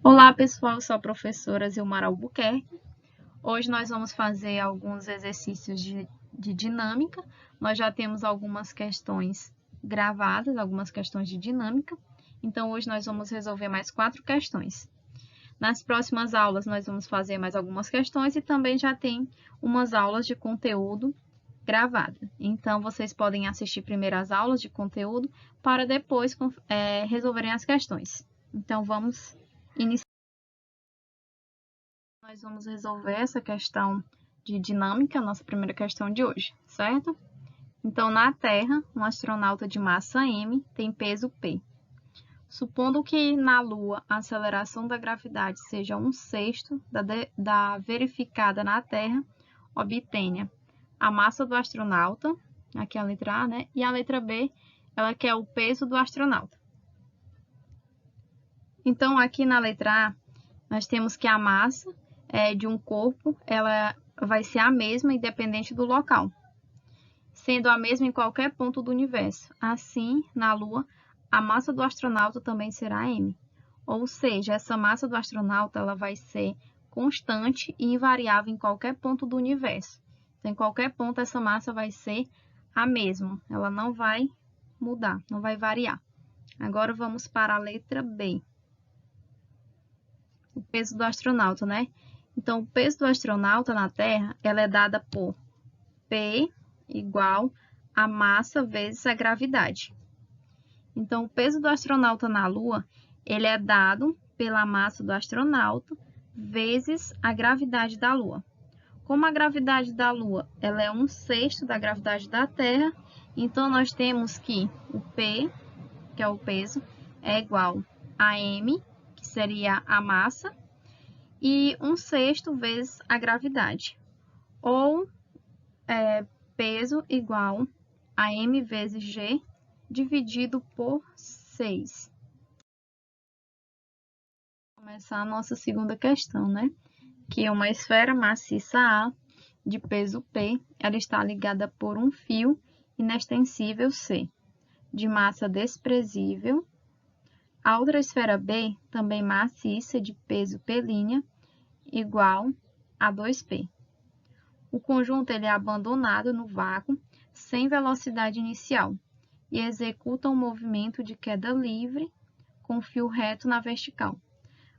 Olá, pessoal, eu sou a professora Zilmar Albuquerque. Hoje nós vamos fazer alguns exercícios de dinâmica. Nós já temos algumas questões gravadas, algumas questões de dinâmica. Então, hoje nós vamos resolver mais 4 questões. Nas próximas aulas, nós vamos fazer mais algumas questões e também já tem umas aulas de conteúdo gravada. Então, vocês podem assistir primeiro as aulas de conteúdo para depois resolverem as questões. Então, vamos iniciar. Nós vamos resolver essa questão de dinâmica, nossa primeira questão de hoje, certo? Então, na Terra, um astronauta de massa m tem peso p. Supondo que na Lua a aceleração da gravidade seja 1/6 da verificada na Terra, obtenha a massa do astronauta, aqui a letra A, né? E a letra B, ela quer o peso do astronauta. Então, aqui na letra A, nós temos que a massa de um corpo, ela vai ser a mesma independente do local, sendo a mesma em qualquer ponto do universo. Assim, na Lua, a massa do astronauta também será m. Ou seja, essa massa do astronauta ela vai ser constante e invariável em qualquer ponto do universo. Então, em qualquer ponto, essa massa vai ser a mesma. Ela não vai mudar, não vai variar. Agora, vamos para a letra B. O peso do astronauta, né? Então, o peso do astronauta na Terra, ela é dada por P igual a massa vezes a gravidade. Então, o peso do astronauta na Lua, ele é dado pela massa do astronauta vezes a gravidade da Lua. Como a gravidade da Lua, ela é 1/6 da gravidade da Terra, então nós temos que o P, que é o peso, é igual a m, que seria a massa, e 1/6 vezes a gravidade, ou peso igual a m vezes g dividido por 6. Vamos começar a nossa segunda questão, né? Que é uma esfera maciça A, de peso P, ela está ligada por um fio inextensível C, de massa desprezível. A outra esfera B, também maciça, de peso P', igual a 2P. O conjunto ele é abandonado no vácuo, sem velocidade inicial, e executa um movimento de queda livre com fio reto na vertical.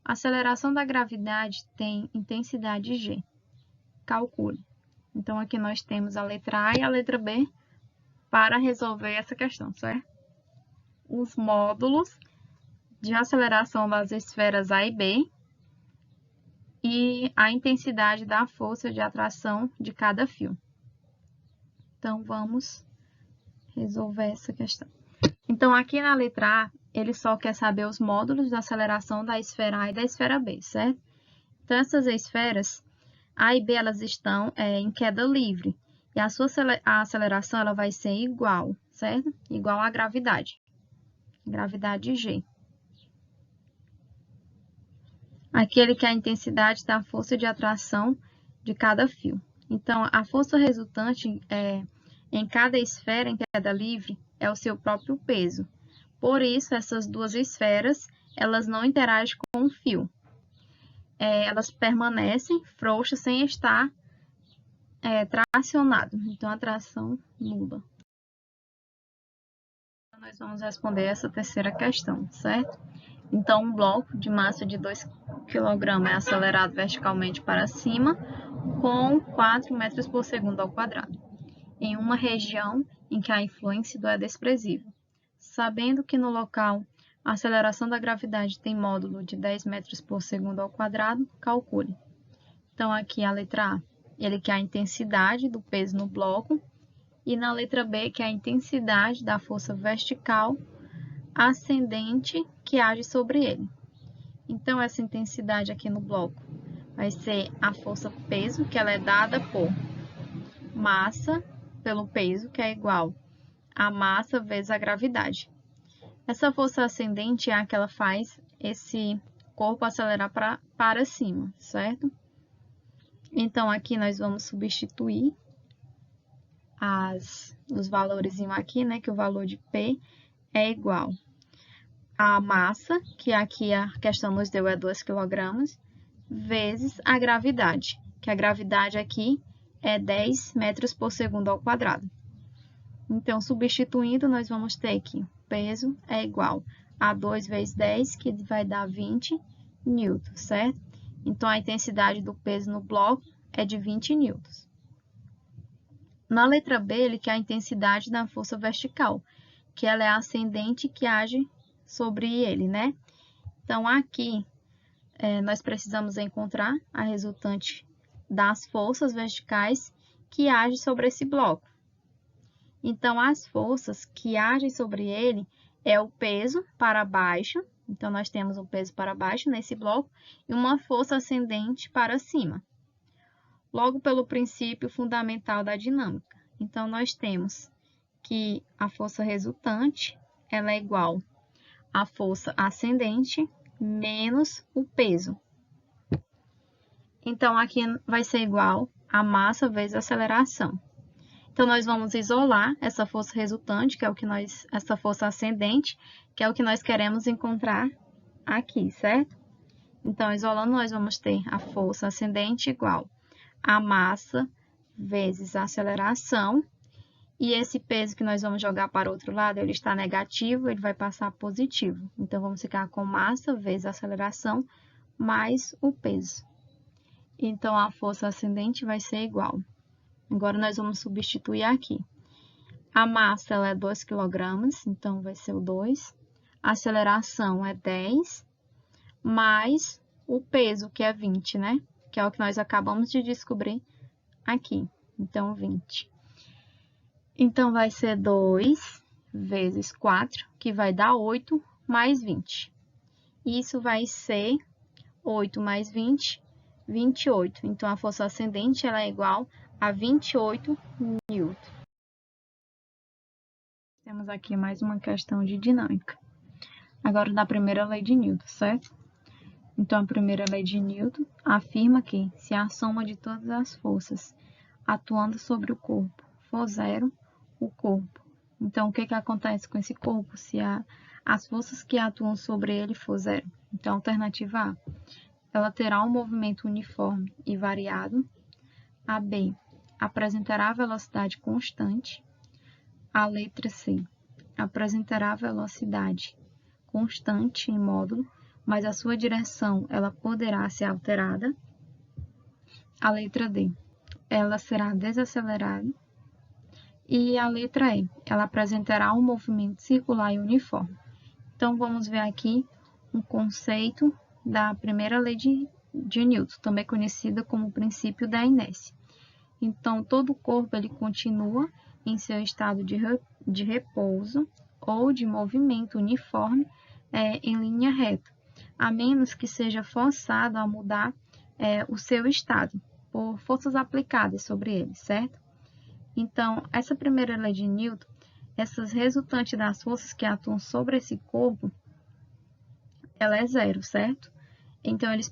A aceleração da gravidade tem intensidade g. Calcule. Então, aqui nós temos a letra A e a letra B para resolver essa questão, certo? Os módulos de aceleração das esferas A e B e a intensidade da força de atração de cada fio. Então, vamos resolver essa questão. Então, aqui na letra A, ele só quer saber os módulos da aceleração da esfera A e da esfera B, certo? Então, essas esferas A e B, elas estão em queda livre. E a aceleração ela vai ser igual, certo? Igual à gravidade. Gravidade G. Aqui ele quer a intensidade da força de atração de cada fio. Então, a força resultante em cada esfera em queda livre é o seu próprio peso. Por isso, essas duas esferas, elas não interagem com o fio. Elas permanecem frouxas sem estar tracionado. Então, a tração nula. Nós vamos responder essa terceira questão, certo? Então, um bloco de massa de 2 kg é acelerado verticalmente para cima com 4 metros por segundo ao quadrado, em uma região em que a influência do é desprezível. Sabendo que no local a aceleração da gravidade tem módulo de 10 metros por segundo ao quadrado, calcule. Então, aqui a letra A, ele quer a intensidade do peso no bloco, e na letra B, que é a intensidade da força vertical ascendente que age sobre ele. Então, essa intensidade aqui no bloco vai ser a força peso, que ela é dada por massa pelo peso, que é igual a massa vezes a gravidade. Essa força ascendente é a que ela faz esse corpo acelerar para cima, certo? Então, aqui nós vamos substituir os valores aqui, né? Que o valor de P é igual a massa, que aqui a questão nos deu é 2 kg, vezes a gravidade, que a gravidade aqui é 10 metros por segundo ao quadrado. Então, substituindo, nós vamos ter que o peso é igual a 2 vezes 10, que vai dar 20 newtons, certo? Então, a intensidade do peso no bloco é de 20 newtons. Na letra B, ele quer a intensidade da força vertical, que ela é ascendente que age sobre ele, né? Então, aqui, nós precisamos encontrar a resultante das forças verticais que agem sobre esse bloco. Então, as forças que agem sobre ele é o peso para baixo. Então, nós temos um peso para baixo nesse bloco e uma força ascendente para cima. Logo, pelo princípio fundamental da dinâmica. Então, nós temos que a força resultante ela é igual à força ascendente menos o peso. Então, aqui vai ser igual a massa vezes a aceleração. Então, nós vamos isolar essa força resultante, que é o que essa força ascendente, que é o que nós queremos encontrar aqui, certo? Então, isolando, nós vamos ter a força ascendente igual a massa vezes a aceleração. E esse peso que nós vamos jogar para o outro lado, ele está negativo, ele vai passar positivo. Então, vamos ficar com massa vezes a aceleração mais o peso. Então, a força ascendente vai ser igual. Agora, nós vamos substituir aqui. A massa ela é 2 kg, então vai ser o 2. A aceleração é 10, mais o peso, que é 20, né? Que é o que nós acabamos de descobrir aqui. Então, 20. Então, vai ser 2 vezes 4, que vai dar 8, mais 20. Isso vai ser 8 mais 20, 28. Então, a força ascendente ela é igual a 28 newtons. Temos aqui mais uma questão de dinâmica. Agora, da primeira lei de Newton, certo? Então, a primeira lei de Newton afirma que se a soma de todas as forças atuando sobre o corpo for zero, o corpo. Então, o que acontece com esse corpo se as forças que atuam sobre ele for zero? Então, alternativa A, ela terá um movimento uniforme e variado. A B, apresentará velocidade constante. A letra C, apresentará velocidade constante em módulo, mas a sua direção ela poderá ser alterada. A letra D, ela será desacelerada. E a letra E, ela apresentará um movimento circular e uniforme. Então, vamos ver aqui um conceito da primeira lei de Newton, também conhecida como o princípio da inércia. Então, todo o corpo ele continua em seu estado de repouso ou de movimento uniforme em linha reta, a menos que seja forçado a mudar o seu estado por forças aplicadas sobre ele, certo? Então, essa primeira lei de Newton, essas resultantes das forças que atuam sobre esse corpo, ela é zero, certo? Então, ele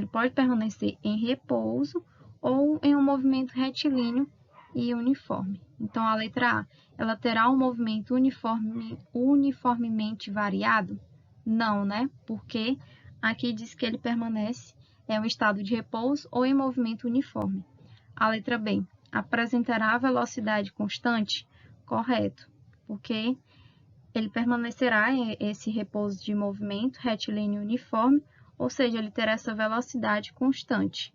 pode permanecer em repouso ou em um movimento retilíneo e uniforme. Então, a letra A, ela terá um movimento uniformemente variado? Não, né? Porque aqui diz que ele permanece em um estado de repouso ou em movimento uniforme. A letra B, apresentará velocidade constante? Correto, porque ele permanecerá em esse repouso de movimento retilíneo uniforme, ou seja, ele terá essa velocidade constante.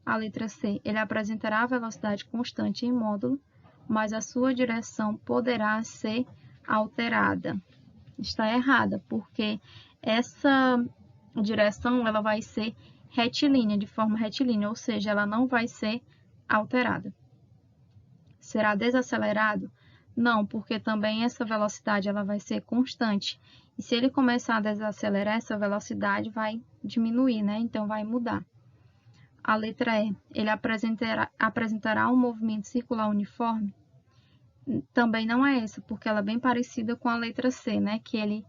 A letra C, ele apresentará velocidade constante em módulo, mas a sua direção poderá ser alterada. Está errada, porque essa direção ela vai ser retilínea, de forma retilínea, ou seja, ela não vai ser alterada. Será desacelerado? Não, porque também essa velocidade ela vai ser constante. E se ele começar a desacelerar, essa velocidade vai diminuir, né? Então, vai mudar. A letra E, ele apresentará um movimento circular uniforme? Também não é essa, porque ela é bem parecida com a letra C, né? Que ele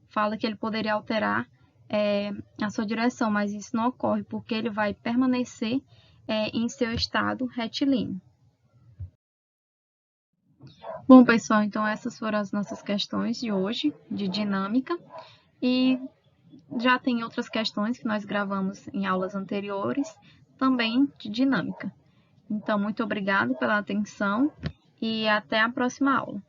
fala que ele poderia alterar a sua direção, mas isso não ocorre, porque ele vai permanecer em seu estado retilíneo. Bom, pessoal, então essas foram as nossas questões de hoje, de dinâmica, e já tem outras questões que nós gravamos em aulas anteriores, também de dinâmica. Então, muito obrigado pela atenção e até a próxima aula.